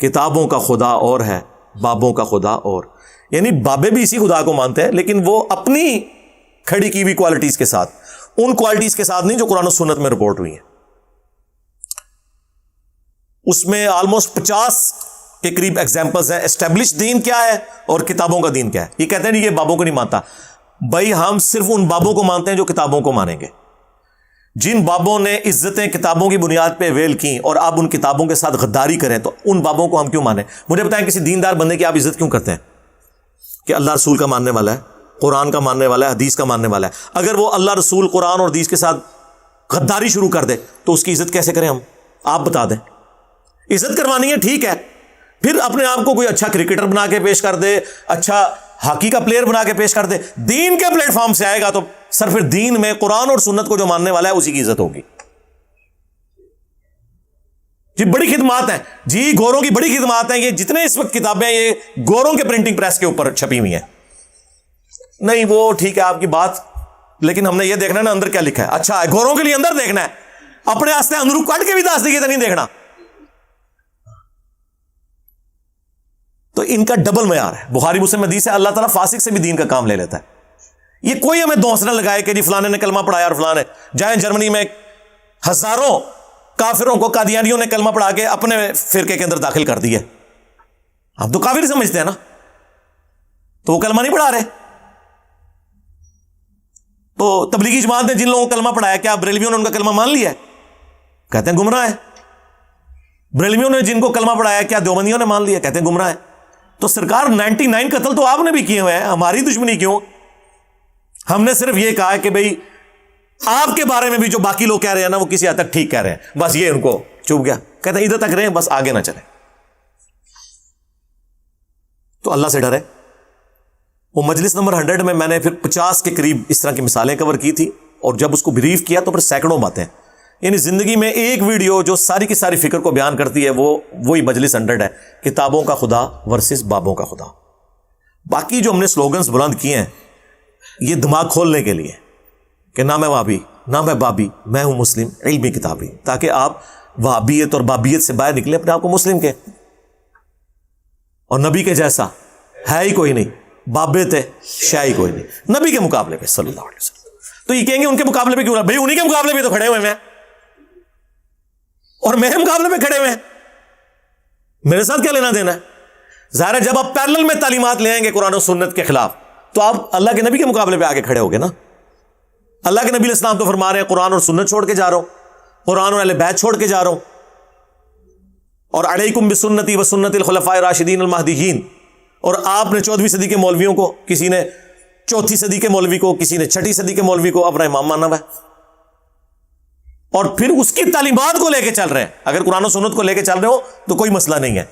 کتابوں کا خدا اور ہے، بابوں کا خدا اور. یعنی بابے بھی اسی خدا کو مانتے ہیں، لیکن وہ اپنی کھڑی کی ہوئی کوالٹیز کے ساتھ، ان کوالٹیز کے ساتھ نہیں جو قرآن و سنت میں رپورٹ ہوئی ہیں. اس میں آلموسٹ 50 کے قریب ایگزامپلز ہیں. اسٹیبلش دین کیا ہے اور کتابوں کا دین کیا ہے. یہ کہتے ہیں نہیں یہ بابوں کو نہیں مانتا. بھائی ہم صرف ان بابوں کو مانتے ہیں جو کتابوں کو مانیں گے. جن بابوں نے عزتیں کتابوں کی بنیاد پہ ویل کی اور آپ ان کتابوں کے ساتھ غداری کریں تو ان بابوں کو ہم کیوں مانیں؟ مجھے بتائیں کسی دیندار بندے کی آپ عزت کیوں کرتے ہیں؟ کہ اللہ رسول کا ماننے والا ہے، قرآن کا ماننے والا ہے، حدیث کا ماننے والا ہے. اگر وہ اللہ رسول قرآن اور حدیث کے ساتھ غداری شروع کر دے تو اس کی عزت کیسے کریں ہم؟ آپ بتا دیں. عزت کروانی ہے ٹھیک ہے، پھر اپنے آپ کو کوئی اچھا کرکٹر بنا کے پیش کر دے، اچھا ہاکی کا پلیئر بنا کے پیش کر دے. دین کے پلیٹ فارم سے آئے گا تو سر پھر دین میں قرآن اور سنت کو جو ماننے والا ہے اسی کی عزت ہوگی. جی بڑی خدمات ہیں، جی گوروں کی بڑی خدمات ہیں. یہ جتنے اس وقت کتابیں یہ گوروں کے پرنٹنگ پریس کے اوپر چھپی ہوئی ہیں. نہیں وہ ٹھیک ہے آپ کی بات، لیکن ہم نے یہ دیکھنا ہے نا اندر کیا لکھا ہے. اچھا گوروں کے لیے اندر دیکھنا ہے، اپنے واسطے اندرو کٹ کے بھی دس دیے تو نہیں دیکھنا. تو ان کا ڈبل معیار ہے. بخاری مسلم حدیث ہے اللہ تعالیٰ فاسق سے بھی دین کا کام لے لیتا ہے. یہ کوئی ہمیں دوست نہ لگائے کہ جی فلانے نے کلمہ پڑھایا اور فلانے جائیں جرمنی میں ہزاروں کافروں کو قادیانیوں نے کلمہ پڑھا کے اپنے فرقے کے اندر داخل کر دیا. ہم تو کافر سمجھتے ہیں نا، تو وہ کلمہ نہیں پڑھا رہے. تو تبلیغی جماعت نے جن لوگوں کو کلمہ پڑھایا کیا بریلویوں نے ان کا کلمہ مان لیا ہے؟ کہتے ہیں گمراہ ہے. بریلویوں نے جن کو کلمہ پڑھایا کیا دیوبندیوں نے مان لیا؟ کہتے ہیں گمراہ ہے. تو سرکار 99 قتل تو آپ نے بھی کیے ہوئے ہیں، ہماری دشمنی کیوں؟ ہم نے صرف یہ کہا کہ بھئی آپ کے بارے میں بھی جو باقی لوگ کہہ رہے ہیں نا وہ کسی حد تک ٹھیک کہہ رہے ہیں، بس یہ ان کو چوب گیا. کہتے ہیں ادھر تک رہیں بس آگے نہ چلیں. تو اللہ سے ڈرے. وہ مجلس نمبر 100 میں نے پھر 50 کے قریب اس طرح کی مثالیں کور کی تھی، اور جب اس کو بریف کیا تو پھر سینکڑوں باتیں. یعنی زندگی میں ایک ویڈیو جو ساری کی ساری فکر کو بیان کرتی ہے وہی مجلس 100 ہے، کتابوں کا خدا ورسز بابوں کا خدا. باقی جو ہم نے سلوگنز بلند کیے ہیں یہ دماغ کھولنے کے لیے کہ نہ میں وہابی نہ میں بابی، میں ہوں مسلم علمی کتابی، تاکہ آپ وہابیت اور بابیت سے باہر نکلیں، اپنے آپ کو مسلم کے. اور نبی کے جیسا ہے ہی کوئی نہیں، بابیت ہے شاہ ہی کوئی نہیں نبی کے مقابلے پہ صلی اللہ علیہ وسلم. تو یہ کہیں گے ان کے مقابلے پہ کیوں رہا؟ بھائی انہی کے مقابلے پہ تو کھڑے ہوئے ہیں اور میرے مقابلے پہ کھڑے ہوئے ہیں، میرے ساتھ کیا لینا دینا ہے؟ ظاہر ہے جب آپ پیرلل میں تعلیمات لے آئیں گے قرآن و سنت کے خلاف تو آپ اللہ کے نبی کے مقابلے پہ آگے کھڑے ہوگے نا. اللہ کے نبی علیہ السلام تو فرما رہے ہیں قرآن اور سنت چھوڑ کے جا رہا ہوں، قرآن اور اہل بیت چھوڑ کے جا رہا ہوں، اور علیکم بسنتی و سنت الخلفاء الراشدین المہدیین. اور آپ نے 14ویں صدی کے مولویوں کو، کسی نے 4تھی صدی کے مولوی کو، کسی نے 6ٹھی صدی کے مولوی کو اپنا امام مانا ہوا ہے، اور پھر اس کی تعلیمات کو لے کے چل رہے ہیں. اگر قرآن و سنت کو لے کے چل رہے ہو تو کوئی مسئلہ نہیں ہے.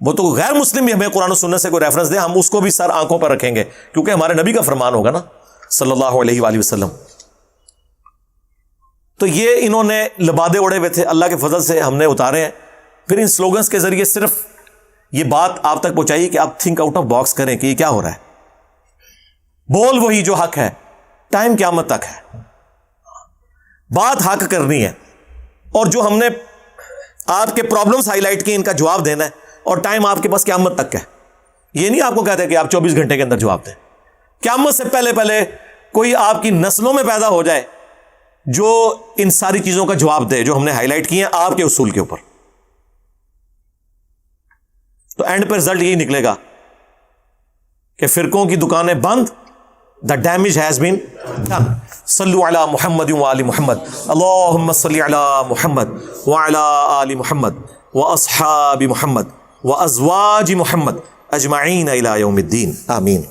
وہ تو غیر مسلم بھی ہمیں قرآن و سنت سے کوئی ریفرنس دے، ہم اس کو بھی سر آنکھوں پر رکھیں گے، کیونکہ ہمارے نبی کا فرمان ہوگا نا صلی اللہ علیہ وآلہ وسلم. تو یہ انہوں نے لبادے اڑے ہوئے تھے، اللہ کے فضل سے ہم نے اتارے ہیں. پھر ان سلوگنز کے ذریعے صرف یہ بات آپ تک پہنچائی کہ آپ تھنک آؤٹ آف باکس کریں کہ یہ کیا ہو رہا ہے. بول وہی جو حق ہے، ٹائم قیامت تک ہے، بات حق کرنی ہے، اور جو ہم نے آپ کے پرابلمز ہائی لائٹ کی ان کا جواب دینا ہے، اور ٹائم آپ کے پاس قیامت تک ہے. یہ نہیں آپ کو کہتے کہ آپ 24 گھنٹے کے اندر جواب دیں. قیامت سے پہلے پہلے کوئی آپ کی نسلوں میں پیدا ہو جائے جو ان ساری چیزوں کا جواب دے جو ہم نے ہائی لائٹ کی ہیں آپ کے اصول کے اوپر. تو اینڈ پہ رزلٹ یہی نکلے گا کہ فرقوں کی دکانیں بند، the damage has been done. صلو علی محمد وآل محمد، اللہم صلی علی محمد وعلی آل محمد واصحاب محمد وازواج محمد اجمعین الی یوم الدین، آمین.